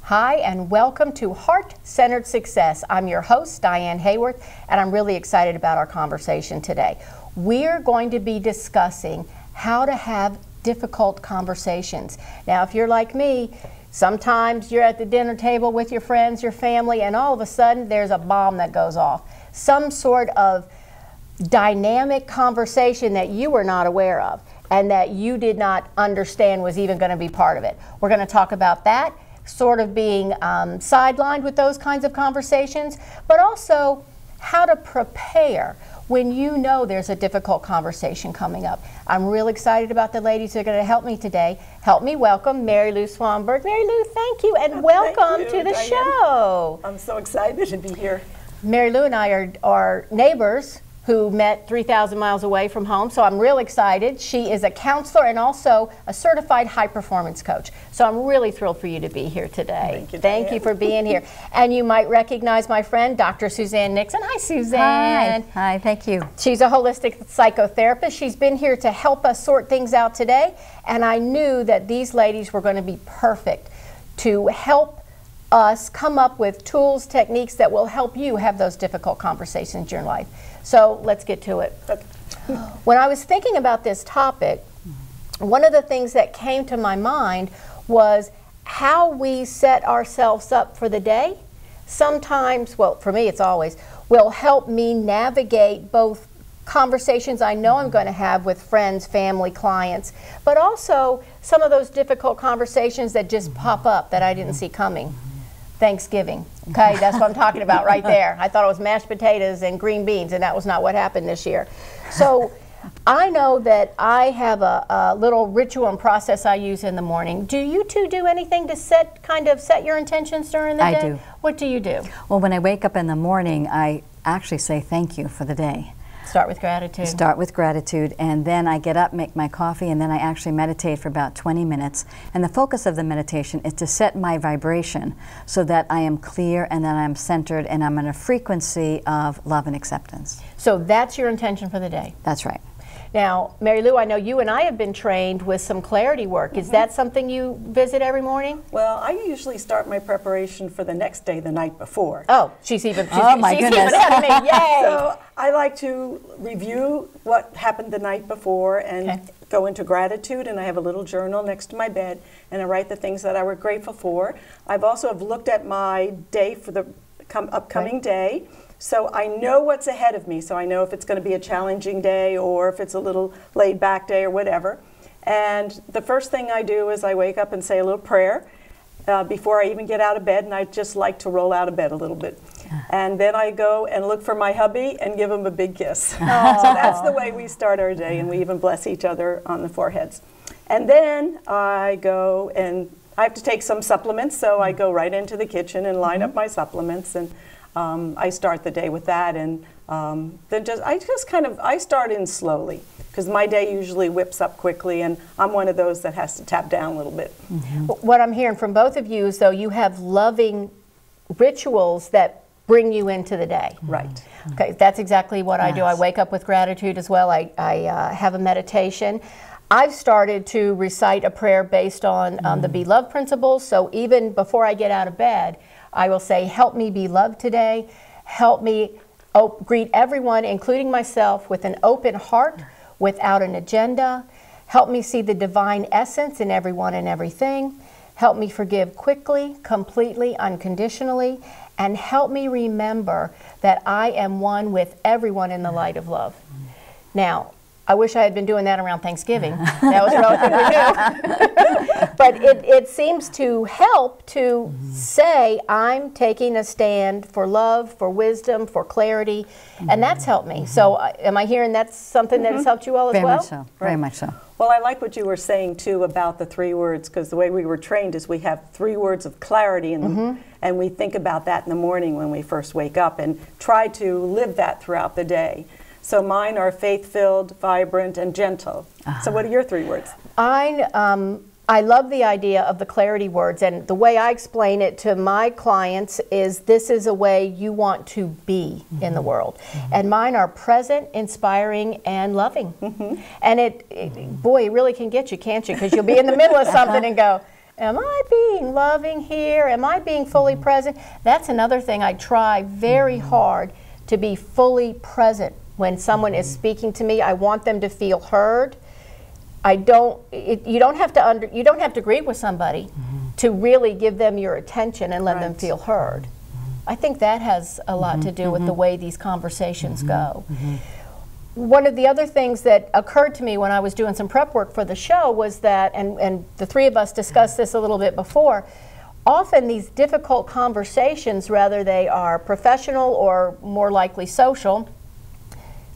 Hi, and welcome to Heart-Centered Success. I'm your host, Diane Hayworth, and I'm really excited about our conversation today. We're going to be discussing how to have difficult conversations. Now, if you're like me, sometimes you're at the dinner table with your friends, your family, and all of a sudden there's a bomb that goes off. Some sort of dynamic conversation that you were not aware of and that you did not understand was even going to be part of it. We're going to talk about that, sort of being sidelined with those kinds of conversations, but also how to prepare when you know there's a difficult conversation coming up. I'm real excited about the ladies who are going to help me today. Help me welcome Mary Lou Swanberg. Mary Lou, thank you, and welcome to the show. I'm so excited to be here. Mary Lou and I are neighbors who met 3,000 miles away from home, so I'm real excited. She is a counselor and also a certified high performance coach. So I'm really thrilled for you to be here today. Thank you for being here. And you might recognize my friend, Dr. Suzanne Nixon. Hi, Suzanne. Hi, thank you. She's a holistic psychotherapist. She's been here to help us sort things out today, and I knew that these ladies were going to be perfect to help us come up with tools, techniques that will help you have those difficult conversations in your life. So let's get to it. When I was thinking about this topic, one of the things that came to my mind was how we set ourselves up for the day. Sometimes, well, for me it's always, will help me navigate both conversations I know I'm going to have with friends, family, clients, but also some of those difficult conversations that just pop up that I didn't see coming. Thanksgiving. Okay, that's what I'm talking about right there. I thought it was mashed potatoes and green beans, and that was not what happened this year. So I know that I have a little ritual and process I use in the morning. Do you two do anything to set your intentions during the day? I do. What do you do? Well, when I wake up in the morning, I actually say thank you for the day. Start with gratitude. Start with gratitude, and then I get up, make my coffee, and then I actually meditate for about 20 minutes. And the focus of the meditation is to set my vibration so that I am clear and that I'm centered and I'm in a frequency of love and acceptance. So that's your intention for the day? That's right. Now, Mary Lou, I know you and I have been trained with some clarity work. Is that something you visit every morning? Well, I usually start my preparation for the next day the night before. Oh, she's even oh my goodness. Even ahead of me. Yay! So I like to review what happened the night before and go into gratitude, and I have a little journal next to my bed, and I write the things that I were grateful for. I've also looked at my day for the upcoming day. So I know what's ahead of me, so I know if it's going to be a challenging day or if it's a little laid-back day or whatever. And the first thing I do is I wake up and say a little prayer before I even get out of bed, and I just like to roll out of bed a little bit. And then I go and look for my hubby and give him a big kiss. So that's the way we start our day, and we even bless each other on the foreheads. And then I go and I have to take some supplements, so I go right into the kitchen and line up my supplements, and I start the day with that, and then I start in slowly because my day usually whips up quickly, and I'm one of those that has to tap down a little bit. What I'm hearing from both of you is, though, you have loving rituals that bring you into the day. Right. Okay, that's exactly what I do. I wake up with gratitude as well. I have a meditation. I've started to recite a prayer based on the Be Loved principles, so even before I get out of bed, I will say, help me be loved today. Help me greet everyone, including myself, with an open heart, without an agenda. Help me see the divine essence in everyone and everything. Help me forgive quickly, completely, unconditionally. And help me remember that I am one with everyone in the light of love. Now, I wish I had been doing that around Thanksgiving. That was relatively new. But it seems to help to say, I'm taking a stand for love, for wisdom, for clarity, and that's helped me. So am I hearing that's something that has helped you all as well? Very much so, very much so. Well, I like what you were saying, too, about the 3 words, because the way we were trained is we have 3 words of clarity, in them, and we think about that in the morning when we first wake up and try to live that throughout the day. So mine are faith-filled, vibrant, and gentle. So what are your 3 words? I love the idea of the clarity words, and the way I explain it to my clients is this is a way you want to be in the world. And mine are present, inspiring, and loving. And boy, it really can get you, can't you? Because you'll be in the middle of something and go, am I being loving here? Am I being fully present? That's another thing I try very hard, to be fully present when someone is speaking to me. I want them to feel heard. You don't have to agree with somebody to really give them your attention and let them feel heard. I think that has a lot to do with the way these conversations go. One of the other things that occurred to me when I was doing some prep work for the show was that, and the three of us discussed this a little bit before, often these difficult conversations, whether they are professional or more likely social,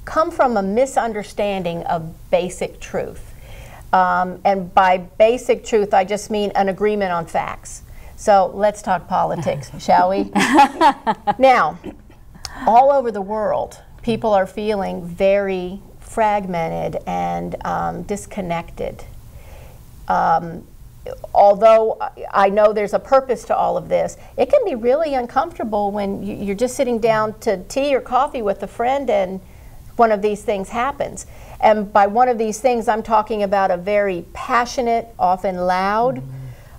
come from a misunderstanding of basic truth. And by basic truth, I just mean an agreement on facts. So let's talk politics, shall we? Now, all over the world, people are feeling very fragmented and disconnected. Although I know there's a purpose to all of this, it can be really uncomfortable when you're just sitting down to tea or coffee with a friend and one of these things happens. And by one of these things, I'm talking about a very passionate, often loud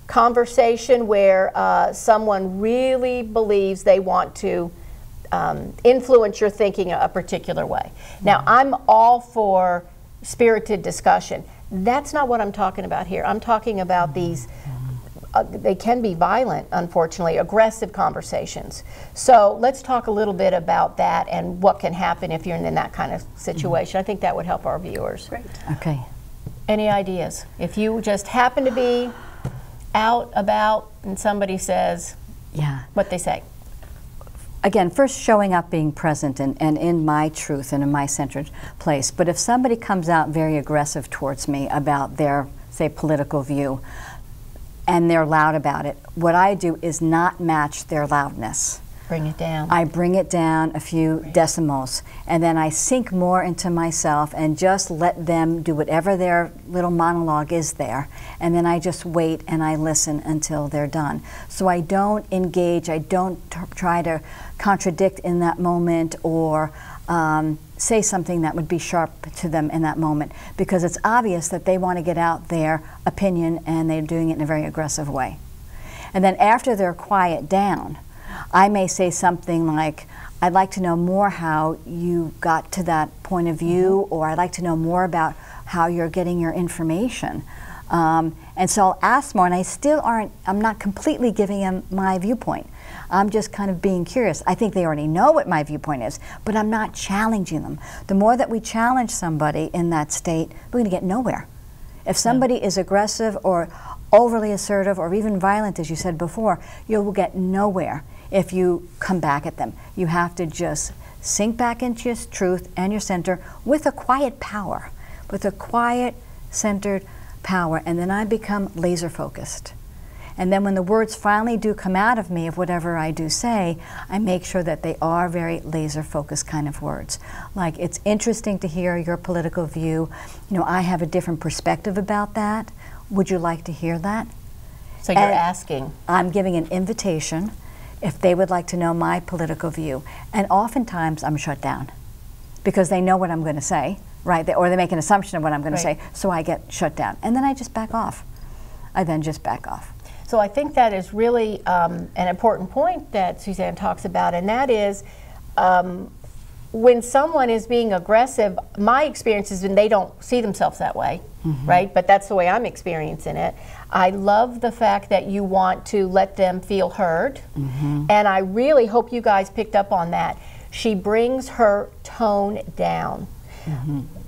conversation where someone really believes they want to influence your thinking a particular way. Now, I'm all for spirited discussion. That's not what I'm talking about here. I'm talking about these, they can be violent, unfortunately, aggressive conversations. So let's talk a little bit about that and what can happen if you're in that kind of situation. I think that would help our viewers. Great. Okay. Any ideas? If you just happen to be out about and somebody says what they say. Again, first showing up, being present, and in my truth and in my centered place. But if somebody comes out very aggressive towards me about their, say, political view, and they're loud about it, what I do is not match their loudness. Bring it down. I bring it down a few decimals, and then I sink more into myself and just let them do whatever their little monologue is there, and then I just wait and I listen until they're done. So I don't engage, I don't try to contradict in that moment or say something that would be sharp to them in that moment, because it's obvious that they want to get out their opinion and they're doing it in a very aggressive way. And then after they're quiet down, I may say something like, I'd like to know more how you got to that point of view, or I'd like to know more about how you're getting your information. And so I'll ask more, and I'm not completely giving them my viewpoint. I'm just kind of being curious. I think they already know what my viewpoint is, but I'm not challenging them. The more that we challenge somebody in that state, we're going to get nowhere. If somebody is aggressive or overly assertive or even violent, as you said before, you will get nowhere if you come back at them. You have to just sink back into your truth and your center with a quiet power, with a quiet, centered power, and then I become laser focused. And then when the words finally do come out of me of whatever I do say, I make sure that they are very laser focused kind of words. Like, it's interesting to hear your political view. You know, I have a different perspective about that. Would you like to hear that? So you're asking. I'm giving an invitation if they would like to know my political view. And oftentimes I'm shut down because they know what I'm going to say, right? Or they make an assumption of what I'm going to say, so I get shut down. And then I just back off. I then just back off. So I think that is really an important point that Suzanne talks about, and that is when someone is being aggressive, my experience is when they don't see themselves that way, right? But that's the way I'm experiencing it. I love the fact that you want to let them feel heard, and I really hope you guys picked up on that. She brings her tone down.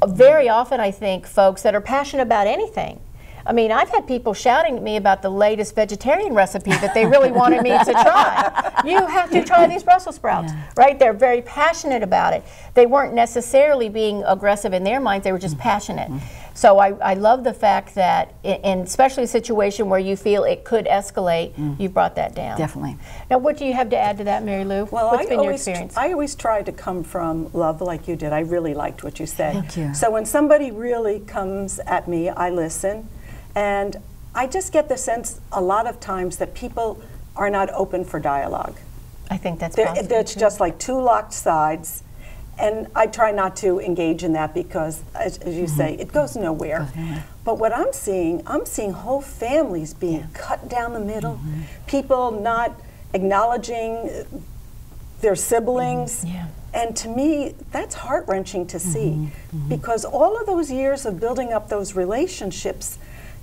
Very often, I think, folks that are passionate about anything, I mean, I've had people shouting at me about the latest vegetarian recipe that they really wanted me to try. You have to try these Brussels sprouts, right? They're very passionate about it. They weren't necessarily being aggressive in their minds, they were just passionate. So I love the fact that, in especially a situation where you feel it could escalate, you brought that down. Definitely. Now, what do you have to add to that, Mary Lou? Well, What's been your experience? I always try to come from love like you did. I really liked what you said. Thank you. So when somebody really comes at me, I listen. And I just get the sense a lot of times that people are not open for dialogue. I think that's possible. It's just like two locked sides. And I try not to engage in that because, as you say, it goes nowhere. But what I'm seeing whole families being cut down the middle, people not acknowledging their siblings. And to me, that's heart-wrenching to see, because all of those years of building up those relationships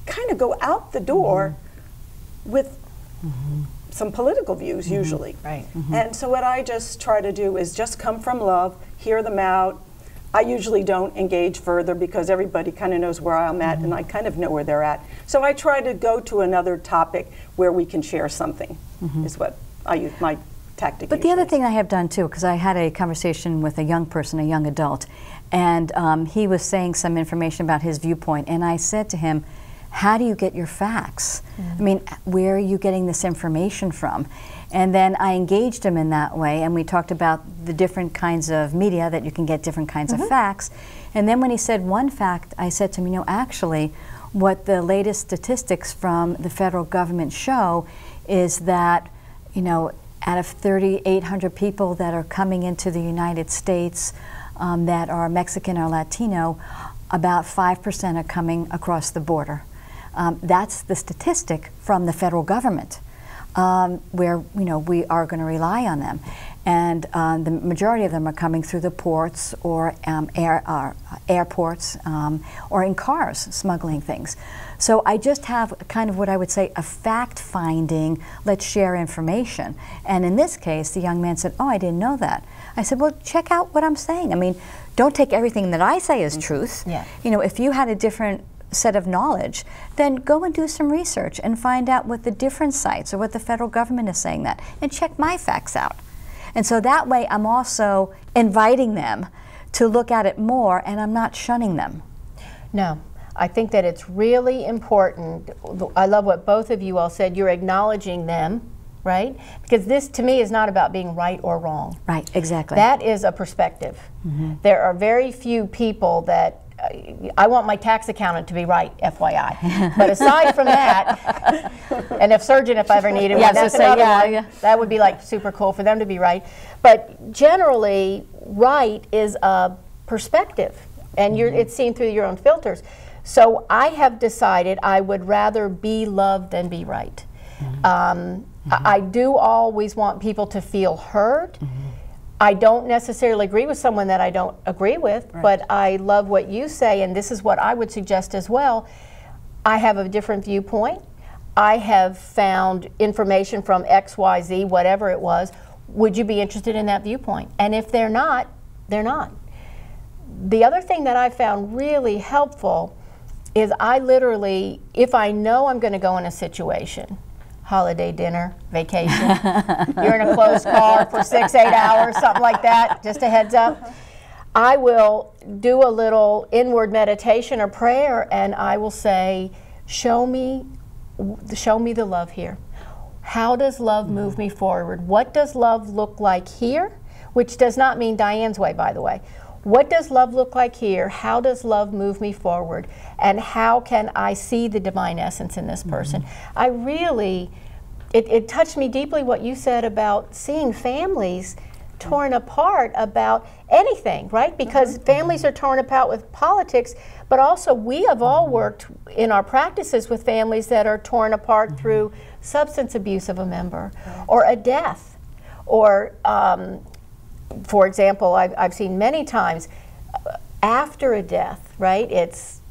kind of go out the door with some political views, usually. Right. And so what I just try to do is just come from love, hear them out. I usually don't engage further because everybody kind of knows where I'm at, and I kind of know where they're at. So I try to go to another topic where we can share something, is what I use, my tactic. But the other thing I have done too, because I had a conversation with a young person, a young adult, and he was saying some information about his viewpoint, and I said to him, how do you get your facts? I mean, where are you getting this information from? And then I engaged him in that way, and we talked about the different kinds of media that you can get different kinds of facts. And then when he said one fact, I said to him, you know, actually, what the latest statistics from the federal government show is that, you know, out of 3,800 people that are coming into the United States that are Mexican or Latino, about 5% are coming across the border. That's the statistic from the federal government, where we are going to rely on them, and the majority of them are coming through the ports or airports or in cars, smuggling things. So I just have kind of what I would say a fact-finding, let's share information. And in this case, the young man said, oh, I didn't know that. I said, well, check out what I'm saying. I mean, don't take everything that I say as truth. You know, if you had a different set of knowledge, then go and do some research and find out what the different sites or what the federal government is saying that, and check my facts out. And so that way I'm also inviting them to look at it more, and I'm not shunning them. No, I think that it's really important. I love what both of you all said. You're acknowledging them, right? Because this, to me, is not about being right or wrong. Right, exactly. That is a perspective. There are very few people that I want my tax accountant to be right, FYI. But aside from that, and if surgeon, if I ever needed one, that's another one. That would be like super cool for them to be right. But generally, right is a perspective, and it's seen through your own filters. So I have decided I would rather be loved than be right. I do always want people to feel heard. I don't necessarily agree with someone that I don't agree with, but I love what you say, and this is what I would suggest as well. I have a different viewpoint. I have found information from XYZ, whatever it was. Would you be interested in that viewpoint? And if they're not, they're not. The other thing that I found really helpful is I literally, if I know I'm going to go in a situation, holiday dinner, vacation, you're in a closed car for 6-8 hours, something like that, just a heads up, I will do a little inward meditation or prayer, and I will say, show me the love here. How does love move me forward? What does love look like here? Which does not mean Diane's way, by the way. What does love look like here? How does love move me forward? And how can I see the divine essence in this person? I really, it touched me deeply what you said about seeing families torn apart about anything, right? Because families are torn apart with politics, but also we have all worked in our practices with families that are torn apart through substance abuse of a member, or a death, or for example, I've seen many times after a death, right? It's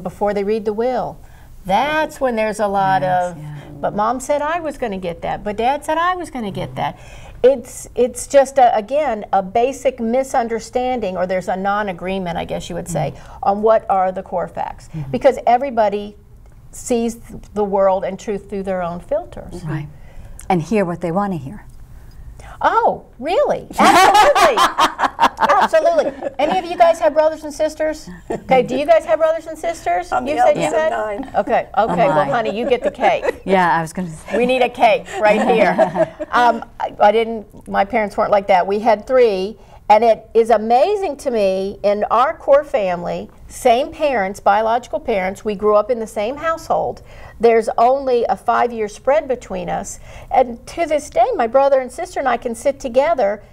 before they read the will. That's when there's a lot of, but mom said I was going to get that, but dad said I was going to get that. It's just, again, a basic misunderstanding, or there's a non-agreement, I guess you would say, on what are the core facts. Because everybody sees the world and truth through their own filters. Right. And hear what they want to hear. Oh, really? Absolutely. Absolutely. Any of you guys have brothers and sisters? Okay, do you guys have brothers and sisters? You said you had 9. Okay, well, honey, you get the cake. Yeah, I was going to say. We need a cake right here. My parents weren't like that. We had 3, And it is amazing to me, in our core family, same parents, biological parents, we grew up in the same household. There's only a 5-year spread between us. And to this day, my brother and sister and I can sit together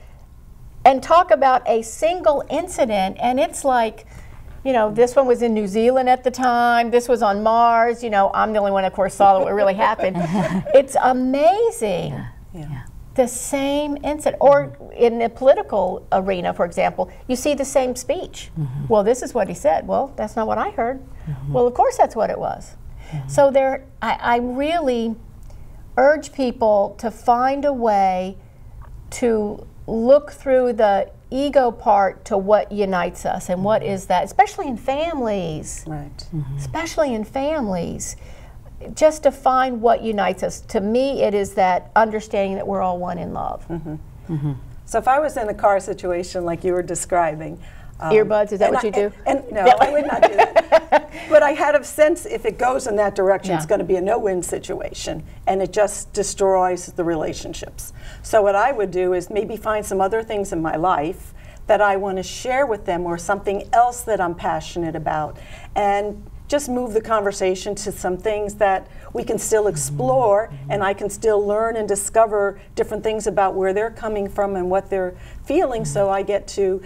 and talk about a single incident, and it's like, you know, this one was in New Zealand at the time, this was on Mars, you know, I'm the only one, of course, saw what really happened. It's amazing. Yeah. The same incident. Or in the political arena, for example, you see the same speech. Well, this is what he said. Well, that's not what I heard. Well, of course that's what it was. So I really urge people to find a way to look through the ego part to what unites us, and what is that, especially in families. Right. Especially in families. Just to find what unites us. To me, it is that understanding that we're all one in love. So if I was in a car situation like you were describing, Earbuds, is that what you do? And no, I would not do that. But I had a sense if it goes in that direction, it's going to be a no-win situation, and it just destroys the relationships. So what I would do is maybe find some other things in my life that I want to share with them, or something else that I'm passionate about, and just move the conversation to some things that we can still explore, and I can still learn and discover different things about where they're coming from and what they're feeling, so I get to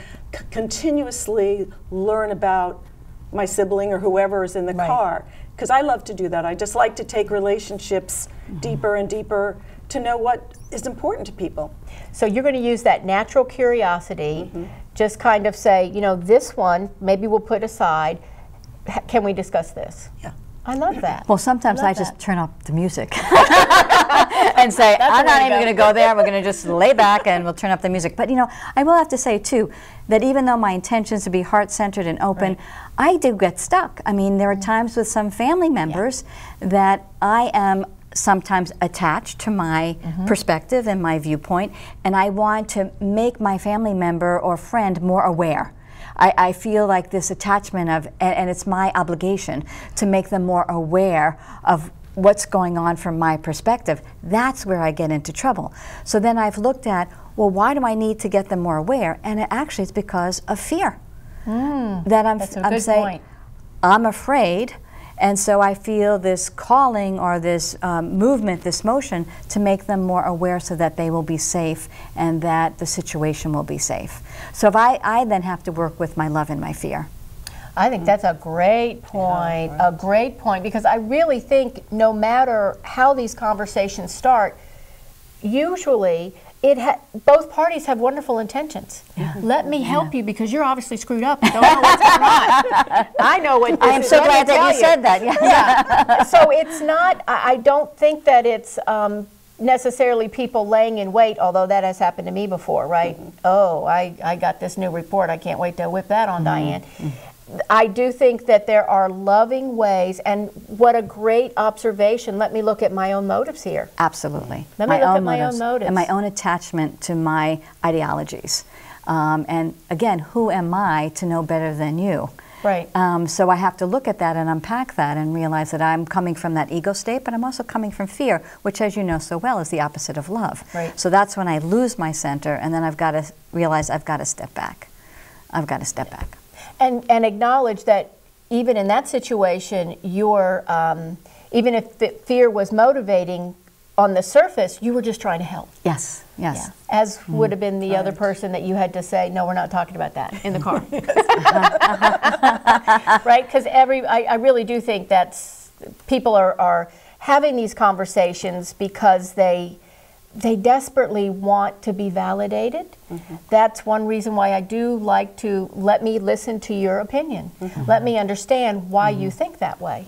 continuously learn about my sibling or whoever is in the car. Because I love to do that. I just like to take relationships deeper and deeper to know what is important to people. So you're going to use that natural curiosity, just kind of say, you know, this one, maybe we'll put aside. Can we discuss this? Yeah. I love that. Well, sometimes I just turn up the music and say, I'm not even going to go there. We're going to just lay back and we'll turn up the music. But, you know, I will have to say, too, that even though my intention is to be heart-centered and open, I do get stuck. I mean, there are times with some family members that I am sometimes attached to my perspective and my viewpoint, and I want to make my family member or friend more aware. I feel like this attachment of, and it's my obligation to make them more aware of what's going on from my perspective. That's where I get into trouble. So then I've looked at, well, why do I need to get them more aware? And actually it's because of fear. That I'm saying, I'm afraid, and so I feel this calling or this movement, this motion, to make them more aware so that they will be safe and that the situation will be safe. So if I then have to work with my love and my fear. I think that's a great point, a great point, because I really think no matter how these conversations start, usually both parties have wonderful intentions. Let me help you because you're obviously screwed up and don't know what's going on. I know what this is. I am so glad that you said that. Yeah. So it's not, I don't think that it's necessarily people laying in wait, although that has happened to me before, right? Oh, I got this new report. I can't wait to whip that on Diane. I do think that there are loving ways, and what a great observation. Let me look at my own motives here. Absolutely. Let me look at my own motives. And my own attachment to my ideologies. And again, who am I to know better than you? Right. So I have to look at that and unpack that and realize that I'm coming from that ego state, but I'm also coming from fear, which, as you know so well, is the opposite of love. Right. So that's when I lose my center, and then I've got to realize I've got to step back. I've got to step back. And acknowledge that even in that situation, you're, even if the fear was motivating on the surface, you were just trying to help. Yes, yes. Yeah. As would have been the other person that you had to say, no, we're not talking about that in the car. Right? Because I really do think that people are having these conversations because they desperately want to be validated. That's one reason why I do like to let me listen to your opinion. Let me understand why you think that way.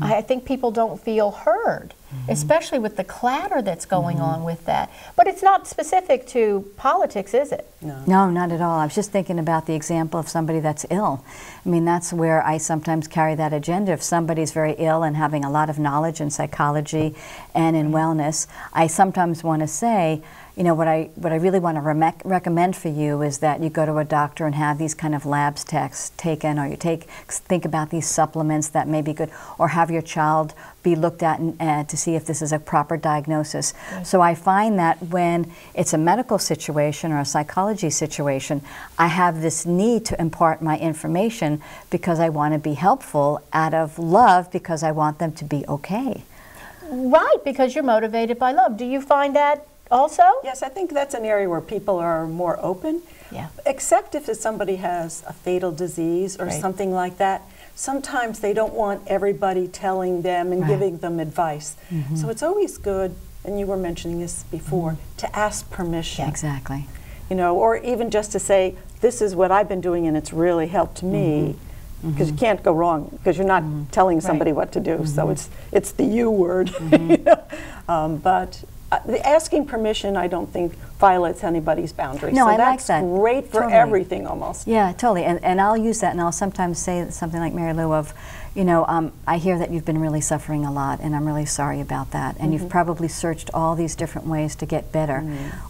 I think people don't feel heard, especially with the clatter that's going on with that. But it's not specific to politics, is it? No, not at all. I was just thinking about the example of somebody that's ill. I mean, that's where I sometimes carry that agenda. If somebody's very ill and having a lot of knowledge in psychology and in wellness, I sometimes want to say, you know, what I really want to recommend for you is that you go to a doctor and have these kind of labs taken, or you think about these supplements that may be good, or have your child be looked at and to see if this is a proper diagnosis. So I find that when it's a medical situation or a psychology situation, I have this need to impart my information because I want to be helpful out of love, because I want them to be okay. Right, because you're motivated by love. Do you find that also? Yes, I think that's an area where people are more open. Yeah. Except if somebody has a fatal disease or something like that. Sometimes they don't want everybody telling them and giving them advice. So it's always good, and you were mentioning this before, to ask permission. Exactly. You know, or even just to say, this is what I've been doing and it's really helped me. Because you can't go wrong, because you're not telling somebody what to do. So it's the you word. You know? But the asking permission, I don't think violates anybody's boundaries. No, so I like that's that. great for Totally. everything almost. Yeah, totally. And I'll use that, and I'll sometimes say something like Mary Lou of, you know, I hear that you've been really suffering a lot, and I'm really sorry about that. And you've probably searched all these different ways to get better.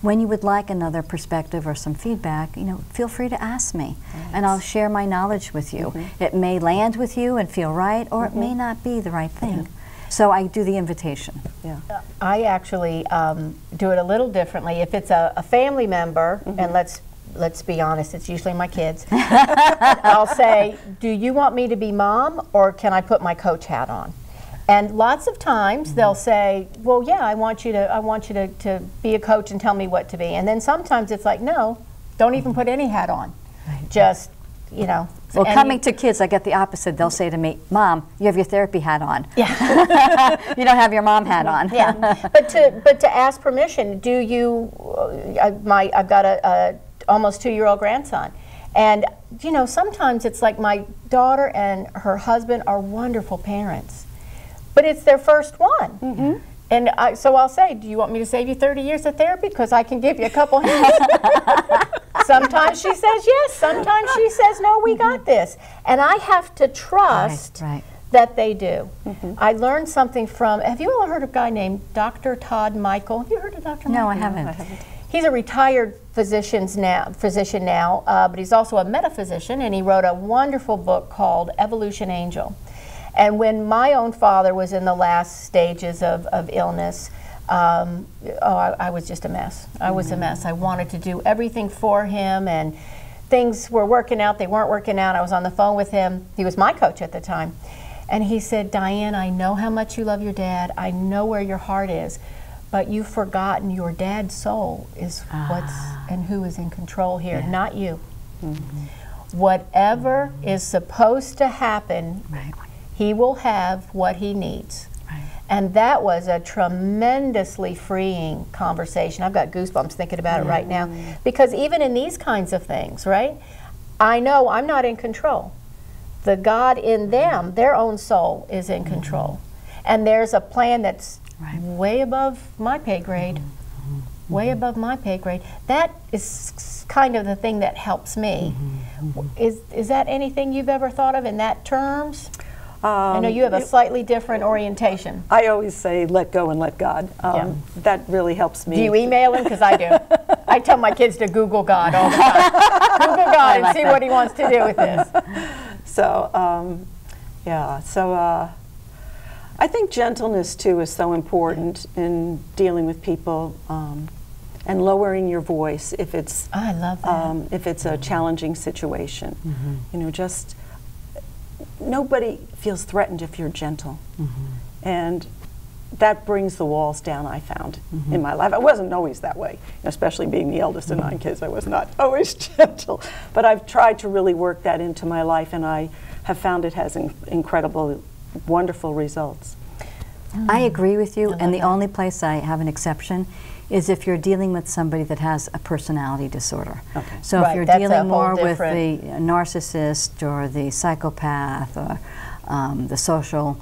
When you would like another perspective or some feedback, you know, feel free to ask me, and I'll share my knowledge with you. It may land with you and feel right, or it may not be the right thing. So I do the invitation. Yeah. I actually do it a little differently. If it's a family member, and let's be honest, it's usually my kids, I'll say, do you want me to be mom, or can I put my coach hat on? And lots of times they'll say, well, yeah, I want you to be a coach and tell me what to be. And then sometimes it's like, no, don't even put any hat on. Just, you know. Well, coming to kids, I get the opposite. They'll say to me, Mom, you have your therapy hat on. Yeah. You don't have your mom hat on. Yeah. But to ask permission, do you, I've got a almost 2-year-old grandson. And, you know, sometimes it's like my daughter and her husband are wonderful parents, but it's their first one. And so I'll say, do you want me to save you 30 years of therapy? Because I can give you a couple hints. Sometimes she says yes, sometimes she says no, we got this. And I have to trust that they do. I learned something from, have you all heard of a guy named Dr. Todd Michael? Have you heard of Dr. Michael? No, I haven't. He's a retired physician now, but he's also a metaphysician, and he wrote a wonderful book called Evolution Angel. And when my own father was in the last stages of illness, I was just a mess. I was a mess. I wanted to do everything for him, and things were working out, they weren't working out. I was on the phone with him. He was my coach at the time. And he said, Diane, I know how much you love your dad. I know where your heart is. But you've forgotten your dad's soul is what's and who is in control here, not you. Whatever is supposed to happen, he will have what he needs. And that was a tremendously freeing conversation. I've got goosebumps thinking about it right now. Because even in these kinds of things, right, I know I'm not in control. The God in them, their own soul, is in control. And there's a plan that's way above my pay grade, way above my pay grade. That is kind of the thing that helps me. Is that anything you've ever thought of in that terms? I know you have a slightly different orientation. I always say, let go and let God. That really helps me. Do you email him? Because I do. I tell my kids to Google God all the time. Google God and see what he wants to do with this. So, I think gentleness, too, is so important in dealing with people, and lowering your voice if it's I love that. If it's a challenging situation. You know, just nobody feels threatened if you're gentle, and that brings the walls down. I found in my life. I wasn't always that way, especially being the eldest of 9 kids. I was not always gentle, but I've tried to really work that into my life, and I have found it has incredible, wonderful results. I agree with you, and the only place I have an exception is if you're dealing with somebody that has a personality disorder. So if you're dealing more with the narcissist or the psychopath or the social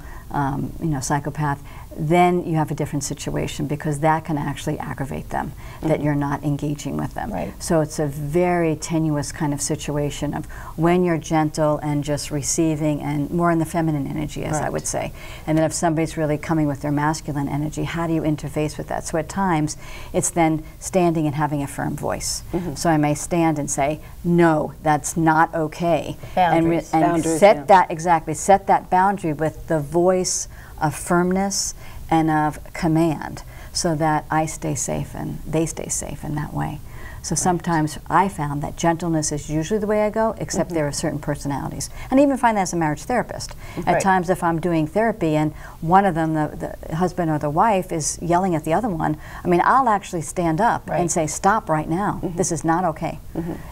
psychopath, then you have a different situation, because that can actually aggravate them, that you're not engaging with them. So it's a very tenuous kind of situation of when you're gentle and just receiving and more in the feminine energy, as I would say. And then if somebody's really coming with their masculine energy, how do you interface with that? So at times, it's then standing and having a firm voice. So I may stand and say, no, that's not okay. Boundaries. And set that, set that boundary with the voice of firmness and of command, so that I stay safe and they stay safe in that way. So sometimes I found that gentleness is usually the way I go, except there are certain personalities. And I even find that as a marriage therapist. At times if I'm doing therapy and one of them, the husband or the wife, is yelling at the other one, I mean, I'll actually stand up and say, stop right now. This is not okay.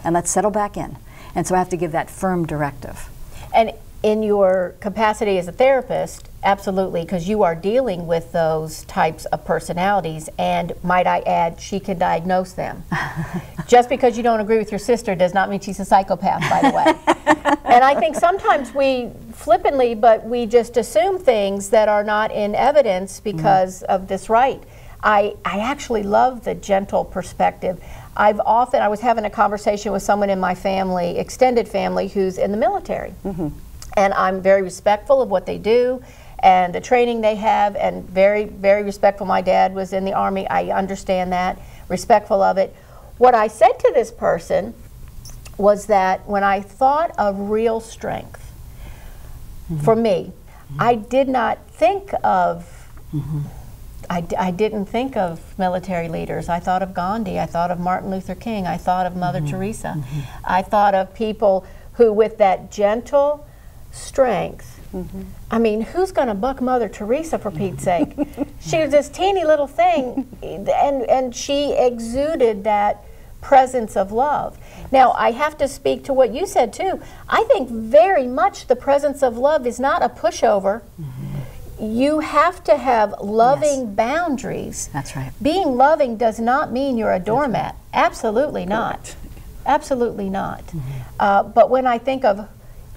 And let's settle back in. And so I have to give that firm directive. And in your capacity as a therapist, absolutely, because you are dealing with those types of personalities, and might I add, she can diagnose them. Just because you don't agree with your sister does not mean she's a psychopath, by the way. And I think sometimes we flippantly, but we just assume things that are not in evidence because of this right. I actually love the gentle perspective. I was having a conversation with someone in my family, extended family, who's in the military. And I'm very respectful of what they do and the training they have, and very, very respectful. My dad was in the Army. I understand that, respectful of it. What I said to this person was that when I thought of real strength, for me, I did not think of, I didn't think of military leaders. I thought of Gandhi. I thought of Martin Luther King. I thought of Mother Teresa. I thought of people who, with that gentle strength, I mean, who's going to buck Mother Teresa, for Pete's sake? She was this teeny little thing, and she exuded that presence of love. Now, I have to speak to what you said too. I think very much the presence of love is not a pushover. You have to have loving boundaries. That's right. Being loving does not mean you're a doormat. Absolutely not. Absolutely not. But when I think of,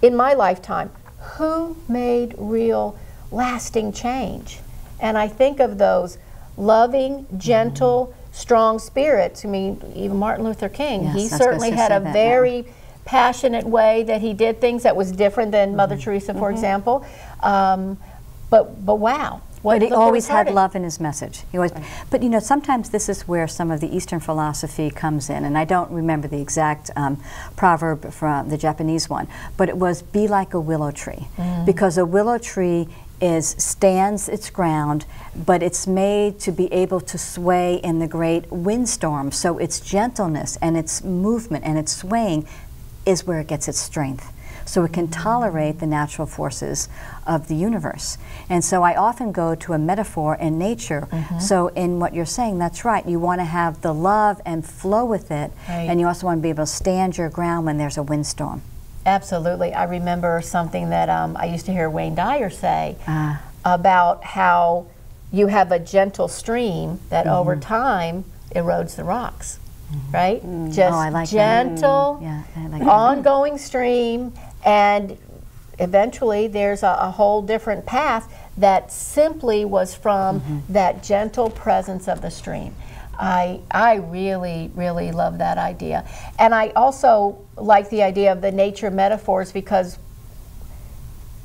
in my lifetime, who made real lasting change? And I think of those loving, gentle, strong spirits. I mean, even Martin Luther King, he certainly had a very passionate way that he did things that was different than Mother Teresa, for example. But wow. But he always had love in his message. He always, but you know, sometimes this is where some of the Eastern philosophy comes in, and I don't remember the exact proverb from the Japanese one, but it was, be like a willow tree. Because a willow tree stands its ground, but it's made to be able to sway in the great windstorm. So its gentleness and its movement and its swaying is where it gets its strength. So it can tolerate the natural forces of the universe. And so I often go to a metaphor in nature. So in what you're saying, that's right. You want to have the love and flow with it, and you also want to be able to stand your ground when there's a windstorm. Absolutely. I remember something that I used to hear Wayne Dyer say about how you have a gentle stream that over time erodes the rocks, right? Just I like gentle, I like ongoing stream, and eventually there's a whole different path that simply was from that gentle presence of the stream. I really, really love that idea. And I also like the idea of the nature metaphors, because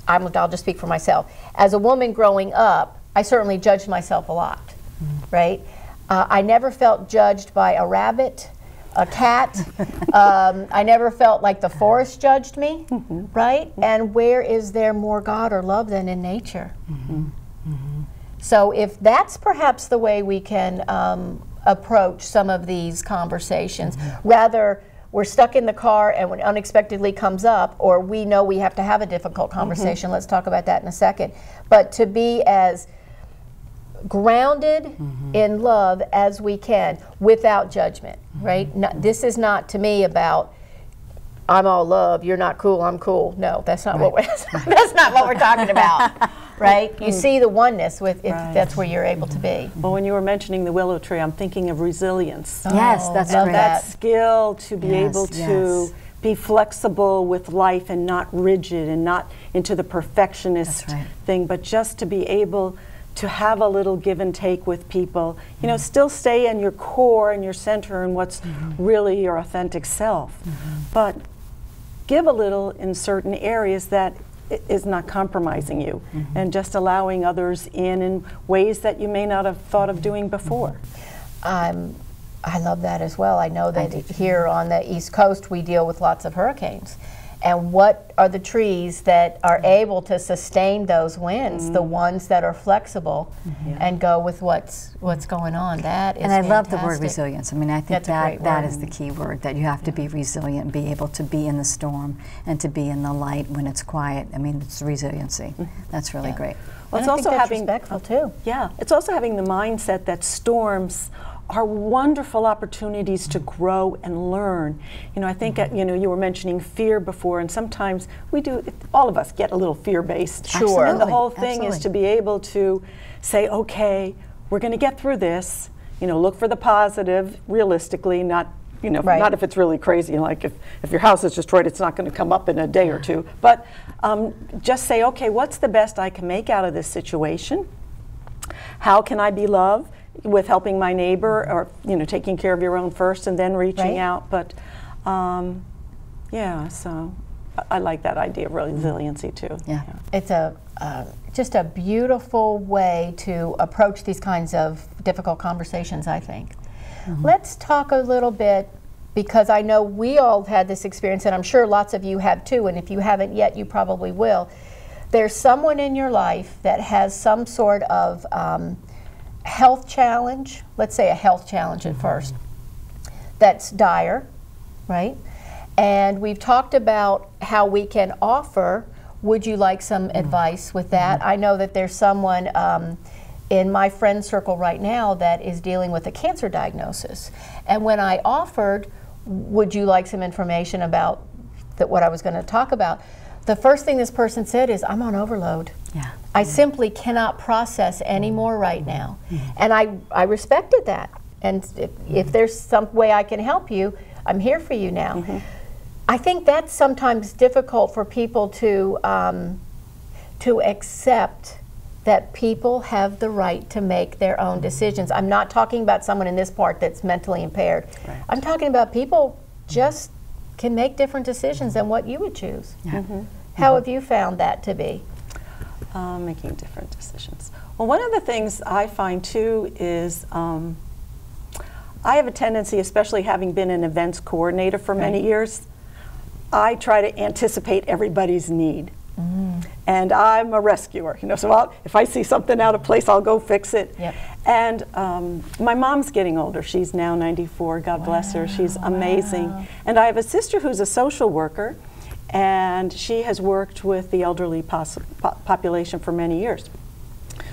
I'll just speak for myself. As a woman growing up, I certainly judged myself a lot, right? I never felt judged by a rabbit, a cat. I never felt like the forest judged me, right? And where is there more God or love than in nature? So if that's perhaps the way we can approach some of these conversations, rather we're stuck in the car and when unexpectedly comes up, or we know we have to have a difficult conversation, let's talk about that in a second, but to be as grounded in love as we can without judgment, right? This is not, to me, about I'm all love, you're not cool, I'm cool. No, that's not what we're that's not what we're talking about, right? You see the oneness with if that's where you're able to be. Well, when you were mentioning the willow tree, I'm thinking of resilience. Yes, that's and great. that skill to be able to be flexible with life and not rigid and not into the perfectionist thing, but just to be able to have a little give and take with people, you know, still stay in your core and your center and what's really your authentic self, but give a little in certain areas that is not compromising you, and just allowing others in ways that you may not have thought of doing before. I love that as well. I know that here on the East Coast we deal with lots of hurricanes, And what are the trees that are able to sustain those winds? The ones that are flexible and go with what's going on. That is And I love the word fantastic. resilience. I mean, I think That's a great that word. is the key word, that you have to be resilient and be able to be in the storm and to be in the light when it's quiet. I mean, it's resiliency. That's really great. Well, And it's I think also that's having respectful too. Yeah, it's also having the mindset that storms are wonderful opportunities to grow and learn. You know, I think you were mentioning fear before, and sometimes we do. All of us get a little fear-based. Sure. And the Absolutely, whole thing is absolutely. to be able to say, okay, we're going to get through this. You know, look for the positive, realistically, not. You know, Right. not if it's really crazy, like if your house is destroyed, it's not going to come up in a day or two. But just say, okay, what's the best I can make out of this situation? How can I be loved with helping my neighbor, or taking care of your own first and then reaching Right. out? But yeah, so I like that idea of resiliency too. Yeah. It's just a beautiful way to approach these kinds of difficult conversations, I think. Let's talk a little bit, because I know we all had this experience, and I'm sure lots of you have too, and if you haven't yet, you probably will. There's someone in your life that has some sort of health challenge, let's say a health challenge at first, that's dire, right? And we've talked about how we can offer, would you like some advice with that? I know that there's someone in my friend circle right now that is dealing with a cancer diagnosis. And when I offered, would you like some information about what I was going to talk about, the first thing this person said is, I'm on overload. Yeah. I simply cannot process anymore right now. And I respected that. And if there's some way I can help you, I'm here for you now. I think that's sometimes difficult for people to accept that people have the right to make their own decisions. I'm not talking about someone in this part that's mentally impaired. Right. I'm talking about people just can make different decisions than what you would choose. Yeah. How have you found that to be? Making different decisions. Well, one of the things I find too is I have a tendency, especially having been an events coordinator for many years, I try to anticipate everybody's need. And I'm a rescuer, so if I see something out of place, I'll go fix it. Yep. And my mom's getting older. She's now 94, God bless her. She's amazing. And I have a sister who's a social worker, and she has worked with the elderly population for many years.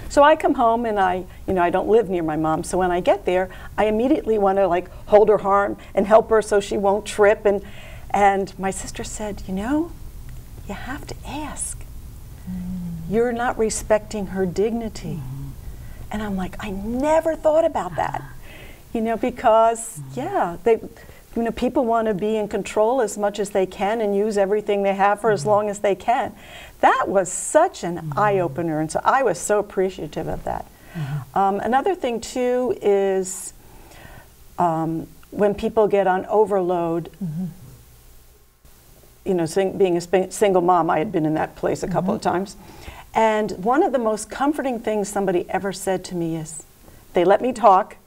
So I come home and I don't live near my mom, so when I get there, I immediately want to hold her arm and help her so she won't trip. And my sister said, you have to ask. You're not respecting her dignity. And I'm like, I never thought about that. Because, people want to be in control as much as they can and use everything they have for as long as they can. That was such an eye-opener, and so I was so appreciative of that. Another thing, too, is when people get on overload, being a single mom, I had been in that place a couple of times. And one of the most comforting things somebody ever said to me is, they let me talk.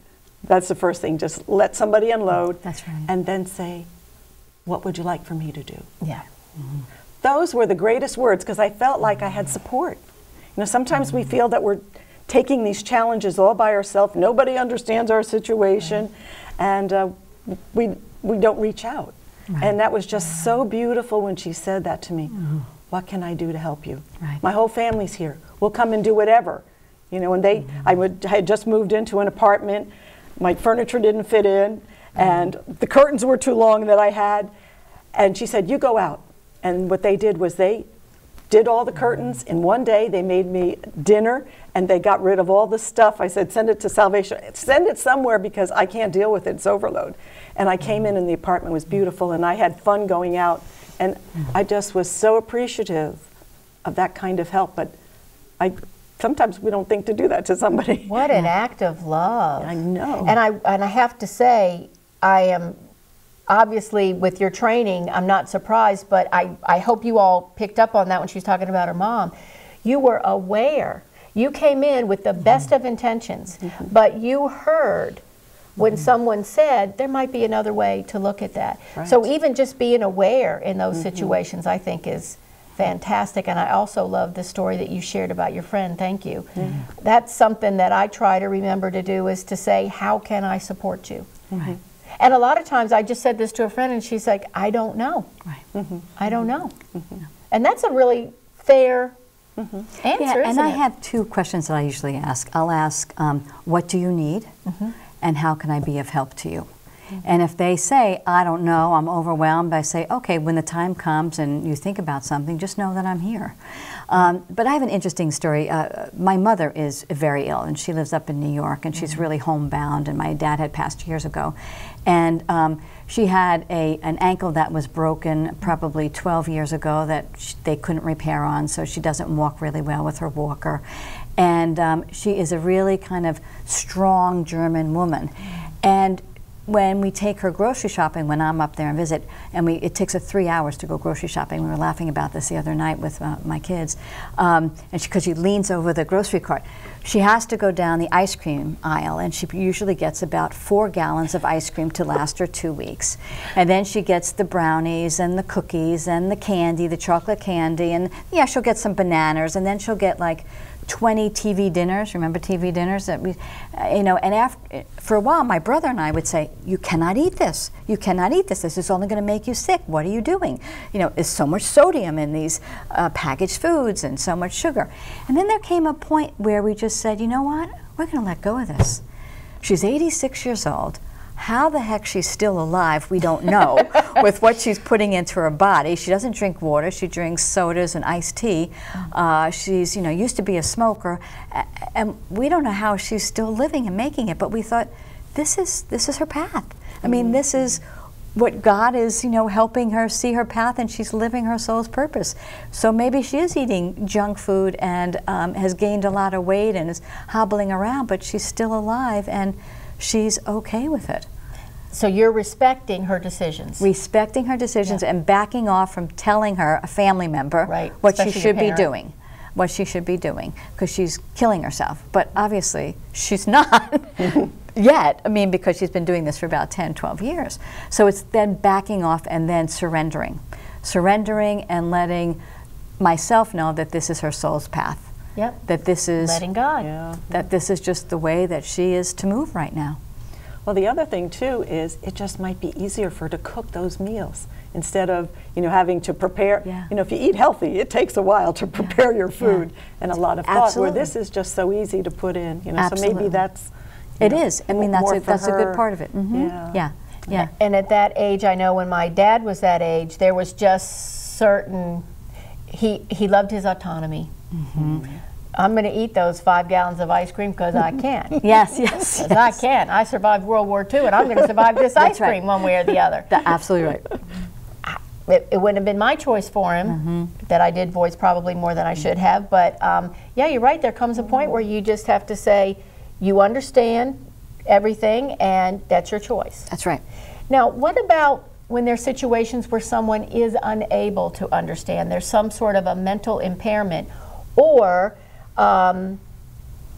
That's the first thing, just let somebody unload. That's right. And then say, what would you like for me to do? Yeah. Those were the greatest words, because I felt like I had support. Sometimes we feel that we're taking these challenges all by ourselves. Nobody understands our situation, and we don't reach out. And that was just so beautiful when she said that to me. What can I do to help you? Right. My whole family's here. We'll come and do whatever. And I had just moved into an apartment. My furniture didn't fit in, and the curtains were too long that I had. And she said, you go out. And what they did was they did all the curtains in one day. They made me dinner, and they got rid of all the stuff. I said, send it to Salvation. Send it somewhere, because I can't deal with it. It's overload. And I came in, and the apartment was beautiful, and I had fun going out. And I just was so appreciative of that kind of help. But sometimes we don't think to do that to somebody. What an act of love. I know. And I have to say, I am obviously, with your training, I'm not surprised, but I hope you all picked up on that when she was talking about her mom. You were aware. You came in with the best of intentions, but you heard when someone said, there might be another way to look at that. Right. So even just being aware in those situations, I think is fantastic. And I also love the story that you shared about your friend. Thank you. That's something that I try to remember to do, is to say, how can I support you? Right. And a lot of times I just said this to a friend and she's like, I don't know. Right. I don't know. And that's a really fair answer, Yeah, and isn't I it? have two questions that I usually ask. I'll ask, what do you need? And how can I be of help to you? And if they say, I don't know, I'm overwhelmed, I say, okay, when the time comes and you think about something, just know that I'm here. But I have an interesting story. My mother is very ill, and she lives up in New York, and she's really homebound, and my dad had passed years ago. And she had an ankle that was broken probably 12 years ago that they couldn't repair on, so she doesn't walk really well with her walker. And she is a really kind of strong German woman. And when we take her grocery shopping, when I'm up there and visit, and it takes her 3 hours to go grocery shopping. We were laughing about this the other night with my kids, and because she leans over the grocery cart. She has to go down the ice cream aisle, and she usually gets about 4 gallons of ice cream to last her 2 weeks. And then she gets the brownies and the cookies and the candy, the chocolate candy, and yeah, she'll get some bananas, and then she'll get like 20 TV dinners. Remember TV dinners that we, and for a while my brother and I would say, you cannot eat this. You cannot eat this. This is only going to make you sick. What are you doing? There's so much sodium in these packaged foods and so much sugar. And then there came a point where we just said, you know what? We're going to let go of this. She's 86 years old. How the heck she's still alive, we don't know, with what she's putting into her body. She doesn't drink water. She drinks sodas and iced tea. She's, used to be a smoker, and we don't know how she's still living and making it. But we thought, this is her path. I mean, this is what God is, helping her see her path, and she's living her soul's purpose. So maybe she is eating junk food and has gained a lot of weight and is hobbling around, but she's still alive and she's okay with it. So you're respecting her decisions. Respecting her decisions and backing off from telling her, a family member, what she should be doing. What she should be doing, because she's killing herself. But obviously, she's not yet. I mean, because she's been doing this for about 10, 12 years. So it's then backing off and then surrendering. Surrendering and letting myself know that this is her soul's path. Yep. That this is letting God. Yeah. That this is just the way that she is to move right now. Well, the other thing too is it just might be easier for her to cook those meals instead of having to prepare. Yeah. If you eat healthy, it takes a while to prepare your food and a lot of thought. Absolutely. Where this is just so easy to put in. So Absolutely. maybe that's. It is. I mean, that's a her. good part of it. Yeah. Yeah. And at that age, I know when my dad was that age, there was just certain. He loved his autonomy. I'm going to eat those 5 gallons of ice cream because I can. Yes. Because I can. I survived World War II, and I'm going to survive this ice cream one way or the other. That's absolutely right. It wouldn't have been my choice for him, that I did voice probably more than I should have. But yeah, you're right. There comes a point where you just have to say, you understand everything, and that's your choice. That's right. Now, what about when there's situations where someone is unable to understand? There's some sort of a mental impairment, or I'm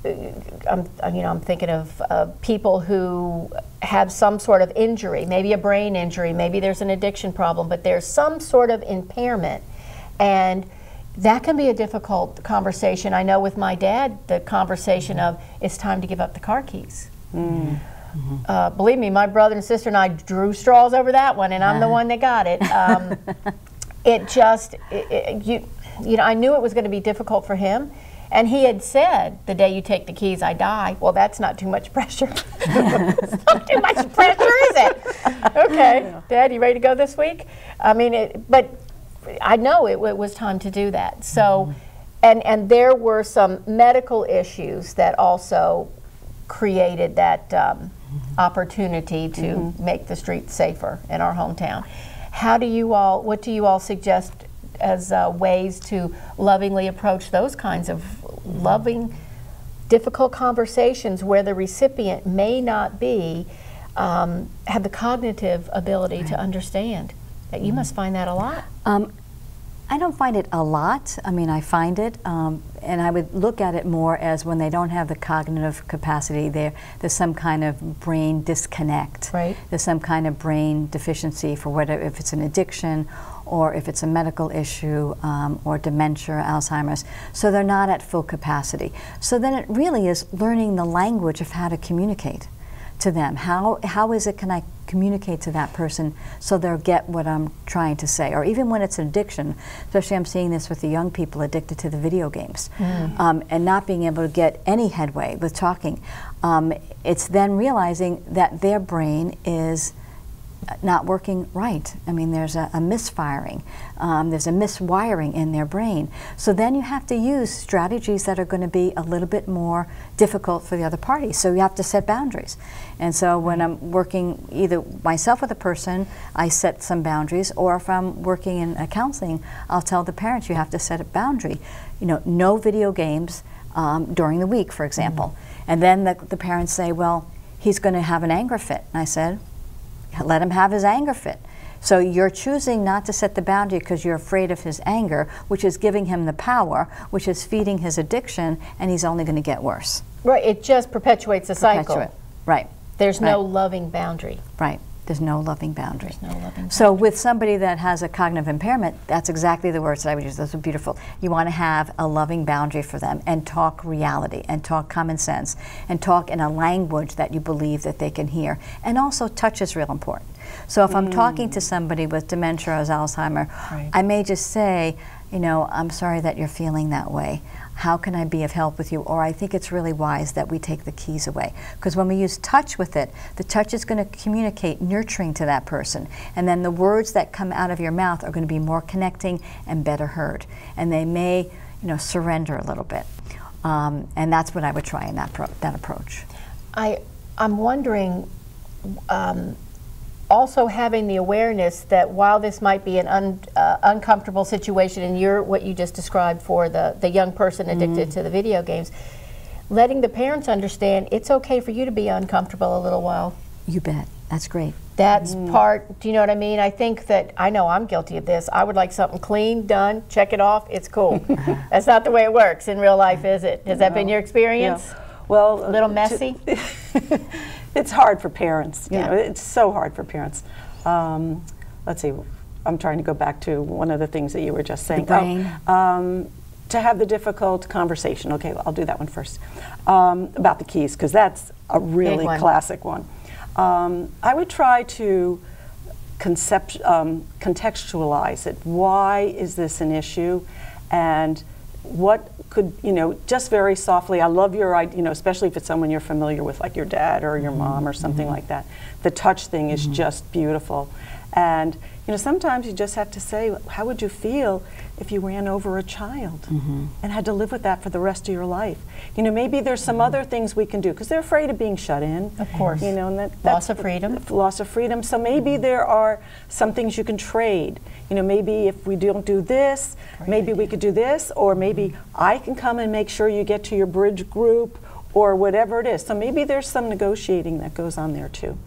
thinking of people who have some sort of injury, maybe a brain injury, maybe there's an addiction problem, but there's some sort of impairment, and that can be a difficult conversation. I know with my dad, the conversation of, it's time to give up the car keys. Believe me, my brother and sister and I drew straws over that one, and I'm the one that got it. I knew it was going to be difficult for him. And he had said, the day you take the keys, I die. Well, that's not too much pressure. It's not too much pressure, is it? Okay, yeah. Dad, you ready to go this week? I mean, but I know it was time to do that. So, and there were some medical issues that also created that opportunity to make the streets safer in our hometown. What do you all suggest as ways to lovingly approach those kinds of loving, difficult conversations where the recipient may not have the cognitive ability to understand? That you must find that a lot. I don't find it a lot. I mean, I find it, and I would look at it more as when they don't have the cognitive capacity, there's some kind of brain disconnect. Right. There's some kind of brain deficiency for whatever, if it's an addiction or if it's a medical issue or dementia, Alzheimer's. So they're not at full capacity. So then it really is learning the language of how to communicate to them. How is it can I communicate to that person so they'll get what I'm trying to say? Or even when it's an addiction, especially I'm seeing this with the young people addicted to the video games, and not being able to get any headway with talking. It's then realizing that their brain is not working right. I mean, there's a misfiring, there's a miswiring in their brain. So then you have to use strategies that are going to be a little bit more difficult for the other party. So you have to set boundaries. And so when I'm working either myself with a person, I set some boundaries, or if I'm working in a counseling, I'll tell the parents you have to set a boundary. You know, no video games during the week, for example. And then the parents say, well, he's going to have an anger fit. And I said, let him have his anger fit. So you're choosing not to set the boundary because you're afraid of his anger, which is giving him the power, which is feeding his addiction, and he's only going to get worse. Right, it just perpetuates the cycle. Right. There's no loving boundary. Right. There's no loving boundary. There's no loving boundary. So with somebody that has a cognitive impairment, that's exactly the words that I would use. Those are beautiful. You want to have a loving boundary for them and talk reality and talk common sense and talk in a language that you believe that they can hear. And also touch is real important. So if I'm talking to somebody with dementia or Alzheimer, I may just say, you know, I'm sorry that you're feeling that way. How can I be of help with you? Or I think it's really wise that we take the keys away. Because when we use touch with it, the touch is going to communicate nurturing to that person. And then the words that come out of your mouth are going to be more connecting and better heard. And they may, you know, surrender a little bit. And that's what I would try in that approach. I'm wondering, also having the awareness that while this might be an uncomfortable situation, and what you just described for the young person addicted to the video games, letting the parents understand it's okay for you to be uncomfortable a little while. You bet. That's great. That's part, do you know what I mean? I think that, I know I'm guilty of this. I would like something clean, done, check it off, it's cool. That's not the way it works in real life, is it? Has that been your experience? Yeah. Well, a little messy? It's hard for parents. You know, it's so hard for parents. Let's see. I'm trying to go back to one of the things that you were just saying. The brain. To have the difficult conversation. Okay, well, I'll do that one first. About the keys, because that's a really classic one. I would try to contextualize it. Why is this an issue? And what could, you know, just very softly, I love your, you know, especially if it's someone you're familiar with, like your dad or your mom or something like that. The touch thing is just beautiful. And, you know, sometimes you just have to say, how would you feel if you ran over a child and had to live with that for the rest of your life? You know, maybe there's some other things we can do, because they're afraid of being shut in. Of course. You know, and that's loss of freedom. Loss of freedom. So maybe there are some things you can trade. You know, maybe if we don't do this, maybe we could do this, or maybe I can come and make sure you get to your bridge group, or whatever it is. So maybe there's some negotiating that goes on there too.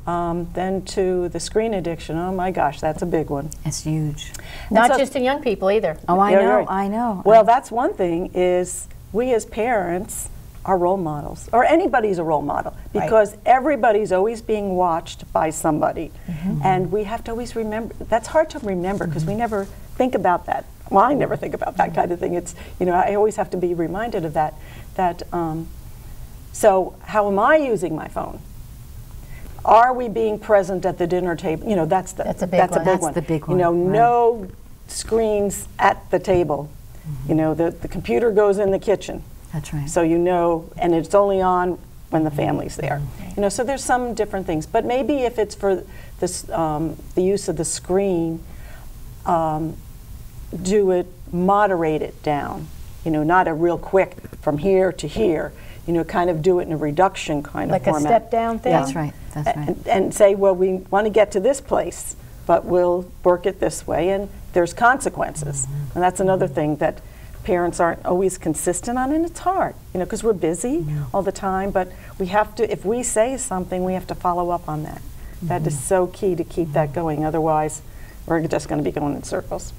Then to the screen addiction, oh my gosh, that's a big one. It's huge. Not just in young people either. Oh, I know, I know. Well, that's one thing, is we as parents are role models, or anybody's a role model, because everybody's always being watched by somebody. And we have to always remember, that's hard to remember because we never think about that. Well, I never think about that kind of thing. It's, you know, I always have to be reminded of that. So how am I using my phone? Are we being present at the dinner table? You know, that's a big one. That's the big one. You know, no screens at the table. You know, the computer goes in the kitchen. That's right. So you know, and it's only on when the family's there. You know, so there's some different things. But maybe if it's for this, the use of the screen, moderate it down. You know, not a real quick from here to here. You know, kind of do it in a reduction kind of format. Like a step down thing? That's right, that's right. And say, well, we want to get to this place, but we'll work it this way, and there's consequences. And that's another thing that parents aren't always consistent on, and it's hard, you know, because we're busy all the time, but we have to, if we say something, we have to follow up on that. That is so key to keep that going, otherwise we're just going to be going in circles.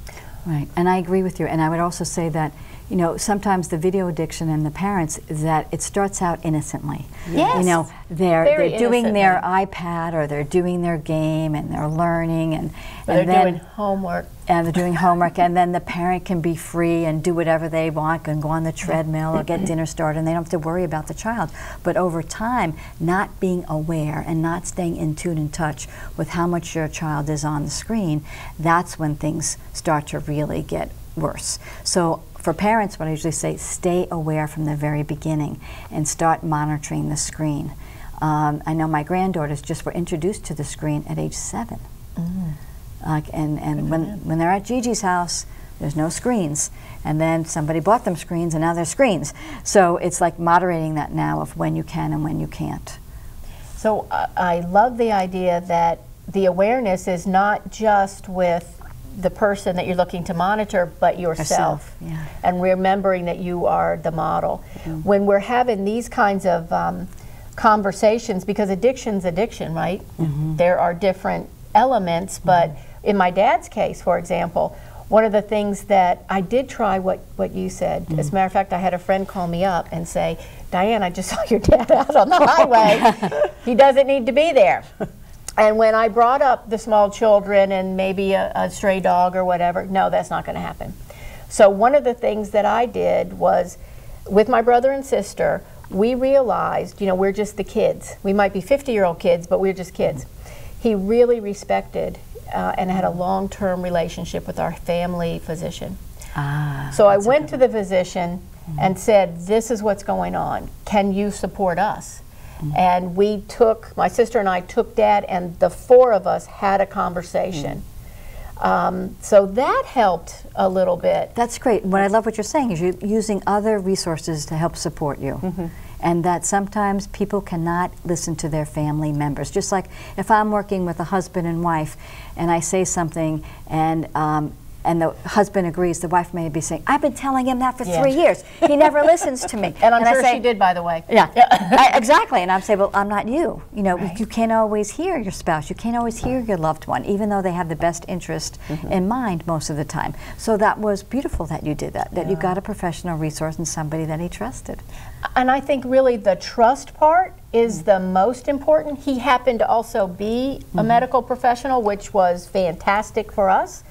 Right, and I agree with you. And I would also say that, you know, sometimes the video addiction and the parents is that it starts out innocently. Yes. You know, they're Very doing their innocently. iPad or they're doing their game and they're learning and They're then doing homework. and they're doing homework, and then the parent can be free and do whatever they want and go on the treadmill or get dinner started, and they don't have to worry about the child. But over time, not being aware and not staying in tune and touch with how much your child is on the screen, that's when things start to really get worse. So for parents, what I usually say, stay aware from the very beginning and start monitoring the screen. I know my granddaughters just were introduced to the screen at age 7. And when they're at Gigi's house, there's no screens. And then somebody bought them screens, and now there's screens. So it's like moderating that now of when you can and when you can't. So I love the idea that the awareness is not just with the person that you're looking to monitor, but yourself. Yeah. And remembering that you are the model. When we're having these kinds of conversations, because addiction's addiction, right? There are different elements, but in my dad's case, for example, one of the things that I did try what you said. As a matter of fact, I had a friend call me up and say, Diane, I just saw your dad out on the highway. He doesn't need to be there. And when I brought up the small children and maybe a stray dog or whatever, no, that's not going to happen. So one of the things that I did was, with my brother and sister, we realized, you know, we're just the kids. We might be 50-year-old kids, but we're just kids. He really respected and had a long-term relationship with our family physician. So I went to the physician and said, this is what's going on. Can you support us? And we took, my sister and I took Dad, and the 4 of us had a conversation. So that helped a little bit. That's great. What I love what you're saying is you're using other resources to help support you. And that sometimes people cannot listen to their family members. Just like if I'm working with a husband and wife and I say something and the husband agrees, the wife may be saying, I've been telling him that for 3 years. He never listens to me. And I'm sure I say, she did, by the way. Yeah, exactly. And I'm saying, well, I'm not you. You know, you can't always hear your spouse. You can't always hear your loved one, even though they have the best interest in mind most of the time. So that was beautiful that you did that you got a professional resource and somebody that he trusted. And I think really the trust part is the most important. He happened to also be a medical professional, which was fantastic for us.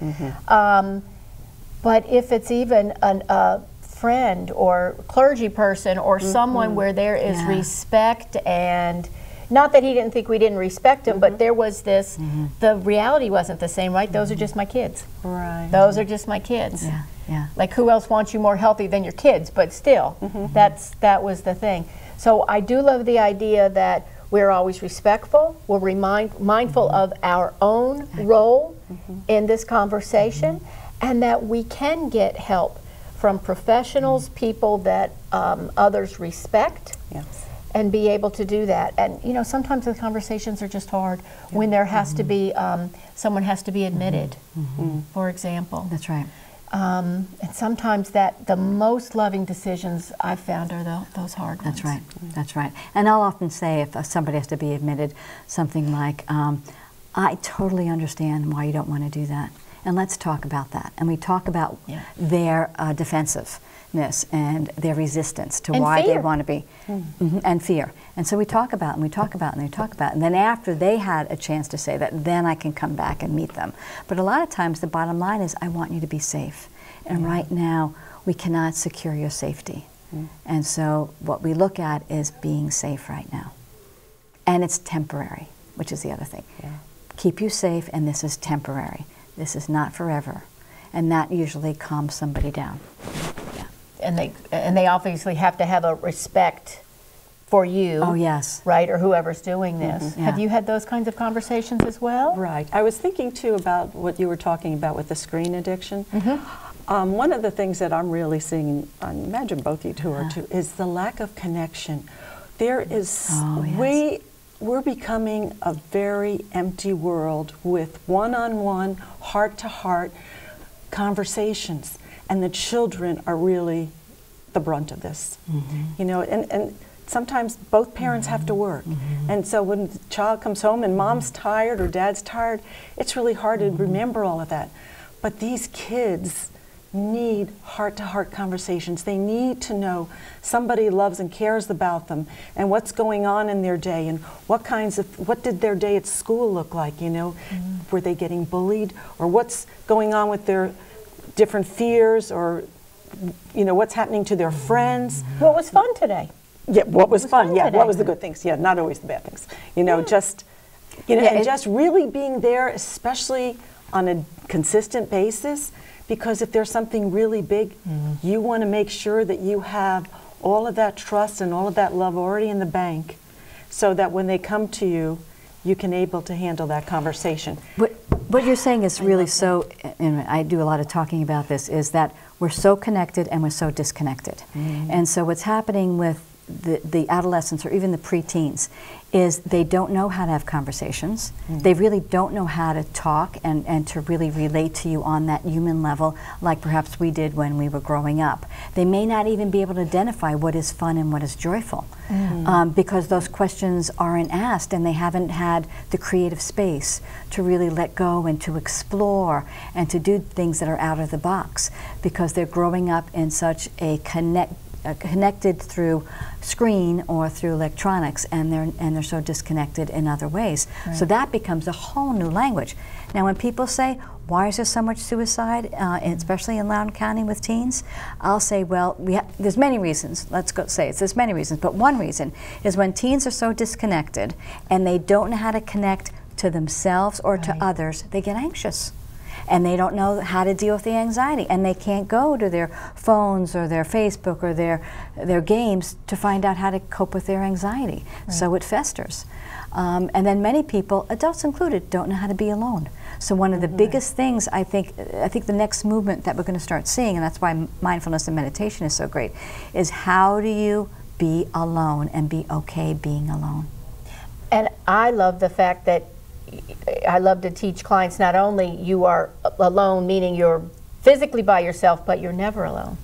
But if it's even a friend or clergy person or someone where there is respect, and not that he didn't think we didn't respect him, but there was this, the reality wasn't the same, right? Those are just my kids. Right. Those are just my kids. Yeah. Like, who else wants you more healthy than your kids? But still, that was the thing. So I do love the idea that we're always respectful, we're mindful of our own role in this conversation, and that we can get help from professionals, people that others respect, and be able to do that. And you know, sometimes the conversations are just hard when there has to be, someone has to be admitted, for example. That's right. And sometimes the most loving decisions I've found are those hard ones. That's right. That's right. And I'll often say, if somebody has to be admitted, something like, I totally understand why you don't want to do that. And let's talk about that. And we talk about their defensiveness and their resistance to and why fear. they want to be, and fear. And so we talk about, and we talk about, and we talk about. And then after they had a chance to say that, then I can come back and meet them. But a lot of times the bottom line is, I want you to be safe. And right now, we cannot secure your safety. And so what we look at is being safe right now. And it's temporary, which is the other thing. Keep you safe, and this is temporary. This is not forever. And that usually calms somebody down. And they obviously have to have a respect for you. Oh, yes. Right, or whoever's doing this. Have you had those kinds of conversations as well? Right. I was thinking too about what you were talking about with the screen addiction. One of the things that I'm really seeing, I imagine both you two are too, is the lack of connection. There is, we're becoming a very empty world with one-on-one, heart-to-heart conversations, and the children are really the brunt of this. You know, and sometimes both parents have to work, and so when the child comes home and mom's tired or dad's tired, it's really hard to remember all of that. But these kids need heart-to-heart conversations. They need to know somebody loves and cares about them, and what's going on in their day, and what did their day at school look like, you know? Were they getting bullied, or what's going on with their different fears, or you know, what's happening to their friends. What was fun today? Yeah, what was fun? Yeah, today? what was the good things? Yeah, not always the bad things. You know, just, you know, and just really being there, especially on a consistent basis, because if there's something really big, you want to make sure that you have all of that trust and all of that love already in the bank, so that when they come to you, you can able to handle that conversation. What you're saying is really so, and I do a lot of talking about this, is that we're so connected and we're so disconnected. And so what's happening with the adolescents or even the preteens is they don't know how to have conversations. They really don't know how to talk and to really relate to you on that human level like perhaps we did when we were growing up. They may not even be able to identify what is fun and what is joyful because those questions aren't asked and they haven't had the creative space to really let go and to explore and to do things that are out of the box because they're growing up in such a connected through screen or through electronics, and they're so disconnected in other ways. Right. So that becomes a whole new language. Now, when people say, "Why is there so much suicide, especially in Loudoun County with teens?" I'll say, "Well, there's many reasons. Let's go say it. There's many reasons, but one reason is when teens are so disconnected and they don't know how to connect to themselves or to others, they get anxious." And they don't know how to deal with the anxiety, and they can't go to their phones or their Facebook or their games to find out how to cope with their anxiety. Right. So it festers. And then many people, adults included, don't know how to be alone. So one of the biggest things I think the next movement that we're going to start seeing, and that's why mindfulness and meditation is so great, is how do you be alone and be okay being alone? And I love the fact that I love to teach clients not only you are alone, meaning you're physically by yourself, but you're never alone.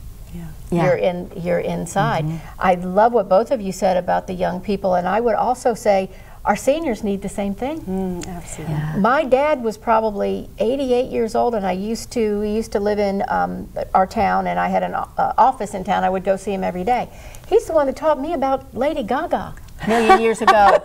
You're inside. I love what both of you said about the young people, and I would also say our seniors need the same thing. Absolutely. Yeah. My dad was probably 88 years old, and we used to live in our town, and I had an office in town. I would go see him every day. He's the one that taught me about Lady Gaga. A million years ago.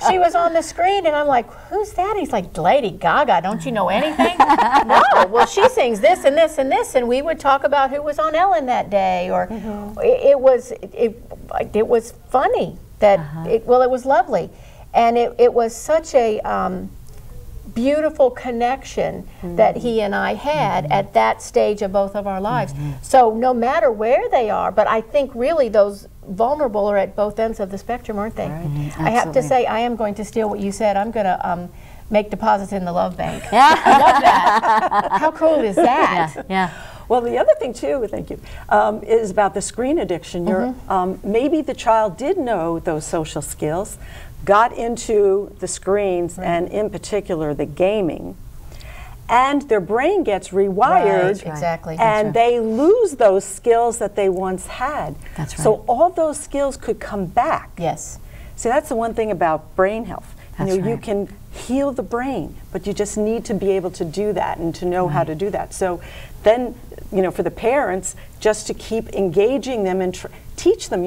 She was on the screen and I'm like, who's that? He's like, Lady Gaga, don't you know anything? No, well she sings this and this and this, and we would talk about who was on Ellen that day, or it was funny that it was lovely, and it was such a beautiful connection that he and I had at that stage of both of our lives. So no matter where they are, but I think really those vulnerable are at both ends of the spectrum, aren't they? Right. I have to say, I am going to steal what you said. I'm going to make deposits in the love bank. I love that. How cool is that? Yeah. Well, the other thing too, thank you, is about the screen addiction. Maybe the child did know those social skills, got into the screens, and in particular the gaming, and their brain gets rewired, exactly, and they lose those skills that they once had. That's right. So all those skills could come back. Yes. See, that's the one thing about brain health. You can heal the brain, but you just need to be able to do that and to know how to do that. So then, for the parents, just to keep engaging them and teach them,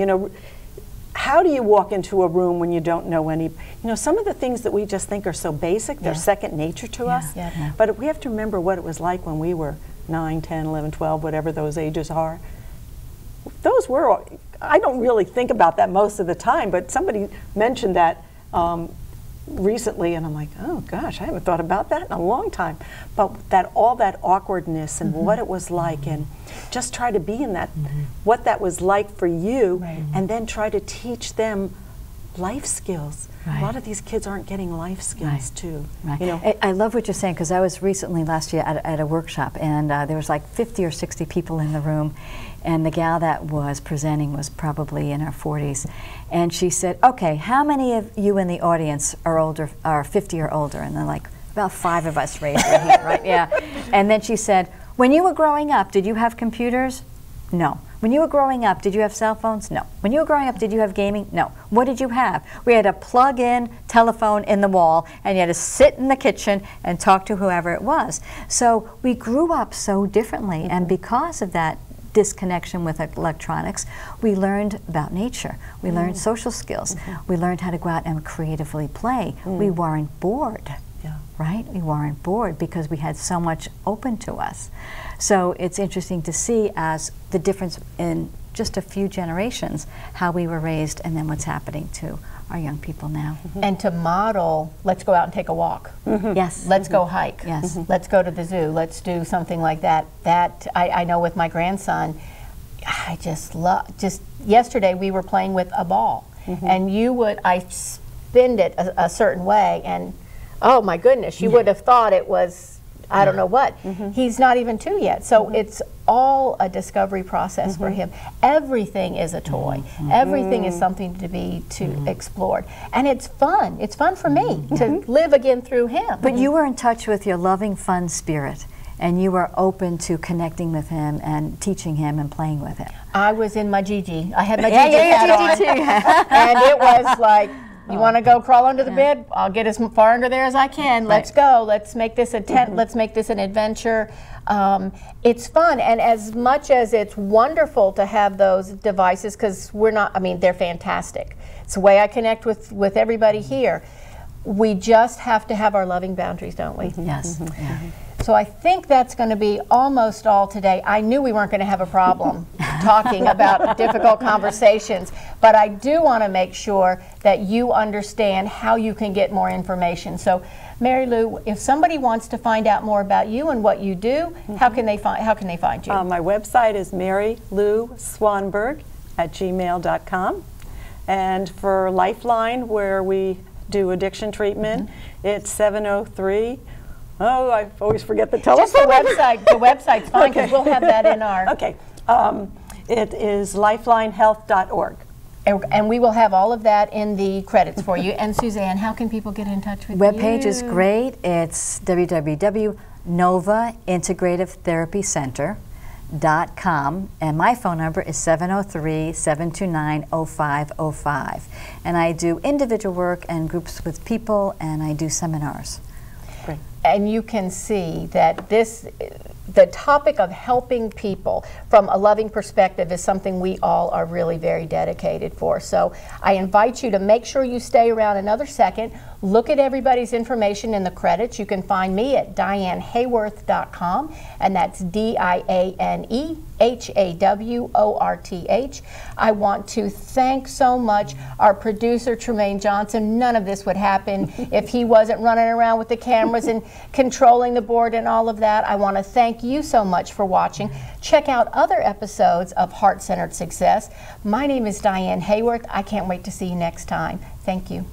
how do you walk into a room when you don't know any? Some of the things that we just think are so basic, they're second nature to us. Yeah. But we have to remember what it was like when we were 9, 10, 11, 12, whatever those ages are. Those were, I don't really think about that most of the time, but somebody mentioned that recently, and I'm like, oh gosh, I haven't thought about that in a long time. But all that awkwardness and what it was like, and just try to be in that, what that was like for you, and then try to teach them life skills. A lot of these kids aren't getting life skills too. I love what you're saying, because I was recently last year at a workshop, and there was like 50 or 60 people in the room, and the gal that was presenting was probably in her 40s, and she said, okay, how many of you in the audience are 50 or older? And they're like, about 5 of us raised their hand, right? Yeah. And then she said, when you were growing up, did you have computers? No. When you were growing up, did you have cell phones? No. When you were growing up, did you have gaming? No. What did you have? We had a plug-in telephone in the wall, and you had to sit in the kitchen and talk to whoever it was. So we grew up so differently, and because of that disconnection with electronics, we learned about nature. We learned social skills. We learned how to go out and creatively play. We weren't bored. Right? We weren't bored because we had so much open to us. So it's interesting to see as the difference in just a few generations, how we were raised and then what's happening to our young people now. And to model, let's go out and take a walk. Yes. Let's go hike. Yes. Let's go to the zoo. Let's do something like that. That I know with my grandson, I just love, just yesterday we were playing with a ball and I spinned it a certain way and oh my goodness, you would have thought it was, I don't know what. He's not even 2 yet. So it's all a discovery process for him. Everything is a toy. Everything is something to be explored. And it's fun. It's fun for me to live again through him. But you were in touch with your loving, fun spirit, and you were open to connecting with him and teaching him and playing with him. I was in my Gigi. I had my Gigi hat on. Too. And it was like, you want to go crawl under the bed? I'll get as far under there as I can. Let's go. Let's make this a tent. Let's make this an adventure. It's fun, and as much as it's wonderful to have those devices, because we're not, I mean, they're fantastic. It's the way I connect with everybody here. We just have to have our loving boundaries, don't we? Yes. So I think that's going to be almost all today. I knew we weren't going to have a problem talking about difficult conversations, but I do want to make sure that you understand how you can get more information. So, Mary Lou, if somebody wants to find out more about you and what you do, how can they find you? My website is marylouswanberg@gmail.com, and for Lifeline, where we do addiction treatment, it's 703. Oh, I always forget the telephone. Just the website. The website's fine because we'll have that in our. Okay. It is lifelinehealth.org. And we will have all of that in the credits for you. And Suzanne, how can people get in touch with you? Webpage is great. It's www.novaintegrativetherapycenter.com, and my phone number is 703-729-0505. And I do individual work and groups with people, and I do seminars. Great. And you can see that the topic of helping people from a loving perspective is something we all are really very dedicated for. So I invite you to make sure you stay around another second. Look at everybody's information in the credits. You can find me at DianeHayworth.com, and that's DianeHayworth. I want to thank so much our producer, Tremaine Johnson. None of this would happen if he wasn't running around with the cameras and controlling the board and all of that. I want to thank you so much for watching. Check out other episodes of Heart Centered Success. My name is Diane Hayworth. I can't wait to see you next time. Thank you.